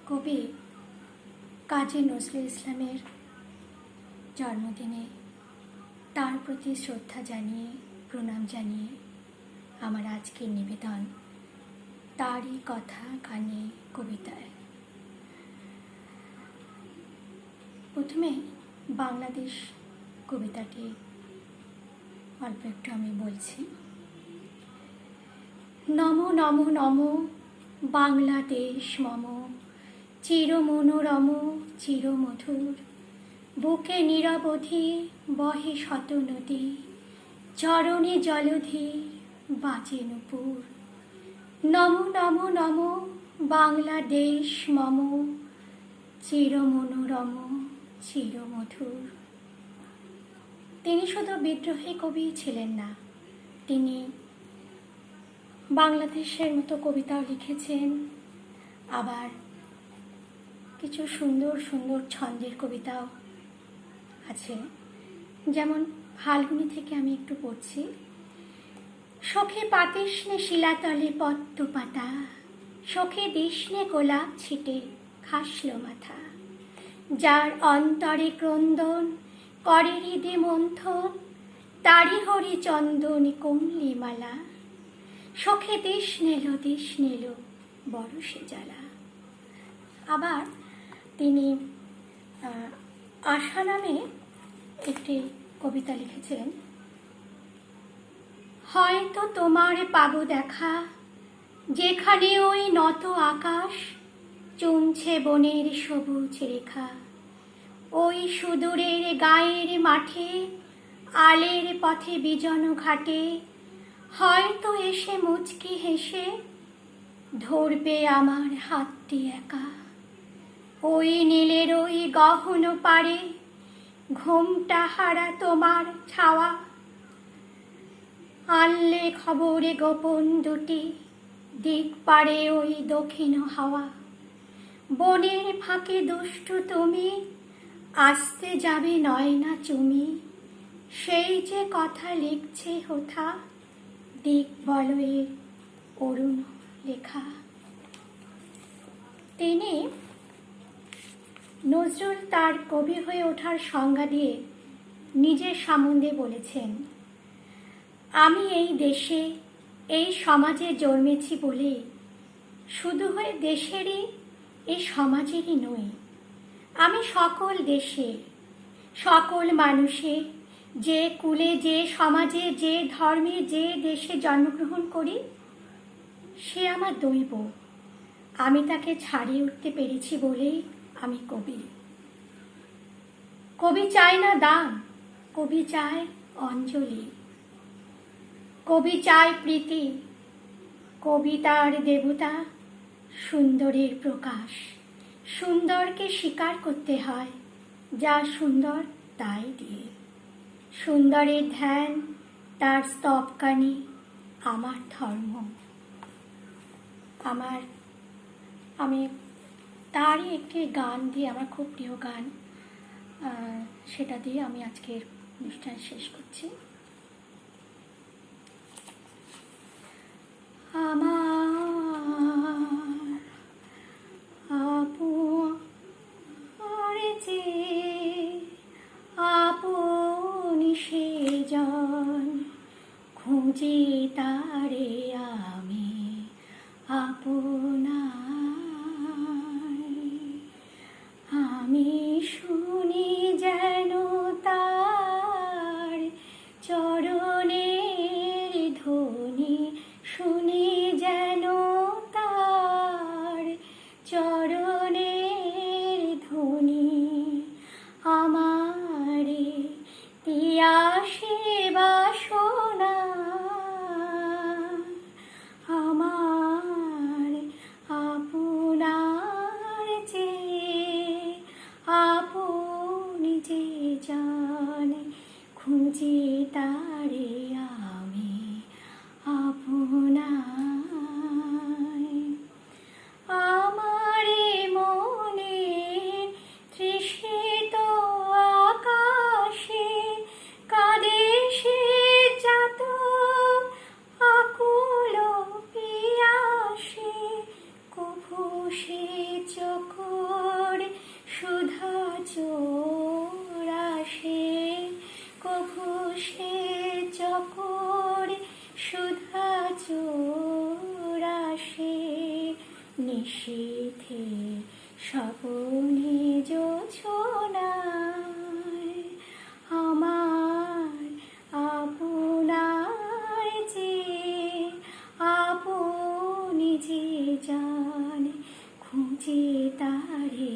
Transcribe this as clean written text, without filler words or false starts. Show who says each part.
Speaker 1: কবি কাজী নজরুল ইসলামের জন্মদিনে তার প্রতি শ্রদ্ধা জানিয়ে প্রণাম জানিয়ে আমার আজকের নিবেদন তারই কথা গানে কবিতায়। প্রথমে বাংলাদেশ কবিতাটি অল্প একটু আমি বলছি। নমো নমো নমো বাংলাদেশ মম, চির মনোরম চির মধুর, বুকে নিরবধি বহে শত নদী, চরণে জলধীর বাজে নূপুর। নমো নমো নমো বাংলাদেশ মম, চির মনোরম চির মধুর। তিনি শুধু বিদ্রোহী কবি ছিলেন না, তিনি বাংলাদেশের মতো কবিতাও লিখেছেন, আবার কিছু সুন্দর সুন্দর ছন্দের কবিতাও আছে। যেমন ফাল্গুনি থেকে আমি একটু পড়ছি। সখে পাতিস্নে শিলাতলে পদ্ম পাতা, সখে দিস্নে গোলাপ ছিটে খাসলো মাথা, যার অন্তরে ক্রন্দন করে হৃদে মন্থন, তারি হরি চন্দন কমলি মালা, সখে দিস নেল বড় সে জ্বালা। আবার তিনি আশা নামে একটি কবিতা লিখেছেন। হয়তো তোমার পাবো দেখা, যেখানে ওই নত আকাশ চুমছে বনের সবুজ রেখা, ওই সুদূরের গায়ের মাঠে আলের পথে বিজন ঘাটে, হয়তো এসে মুচকি হেসে ধরবে আমার হাতটি একা। ওই নীলের ওই গহন পারে ঘুমটা হারা তোমার ছাওয়া, আনলে খবরে গোপন দুটি দিক পারে ওই দক্ষিণ হাওয়া। বনের ফাঁকে দুষ্টু তুমি আসতে যাবে নয় না চুমি, সেই যে কথা লিখছে হোথা দিক বলয়ের অরুণ লেখা। তিনি নজরুল তার কবি হয়ে ওঠার সংজ্ঞা দিয়ে নিজের সম্বন্ধে বলেছেন, আমি এই দেশে এই সমাজে জন্মেছি বলে শুধু হয়ে দেশেরই এই সমাজেরই নই, আমি সকল দেশে সকল মানুষের, যে কুলে যে সমাজে যে ধর্মে যে দেশে জন্মগ্রহণ করি সে আমার দৈব। আমি তাকে ছাড়িয়ে উঠতে পেরেছি বলেই আমি কবি। কবি চায় না দান, কবি চায় অঞ্জলি, কবি চায় প্রীতি, কবিতার দেবতা সুন্দরের প্রকাশ। সুন্দরকে স্বীকার করতে হয়, যা সুন্দর তাই দিয়ে। সুন্দরের ধ্যান তার স্তবকানি আমার ধর্ম। আমি তারই একটি গান দিয়ে, আমার খুব প্রিয় গান, সেটা দিয়ে আমি আজকের অনুষ্ঠান শেষ করছি। আমার যে আপনি সে জন, খুঁজে তারে আমি আপনায়। আমি শুনি যেন তার চরণের ধ্বনি, শুনি যেন তার চরণের ধ্বনি, আমারে তিয়াসে বাসনা, আমার আপনার যে আপনি যে জান, খুঁজে তারে আমি আপনায়। আমারে মনে তৃষিত আকাশে কাঁদে সে যাত আকুল পিয়াসে, কভু সে চোখ নিশীথে স্বপনে জোছনায় আমার আপনার যে আপনি যে জান খুঁজে তারে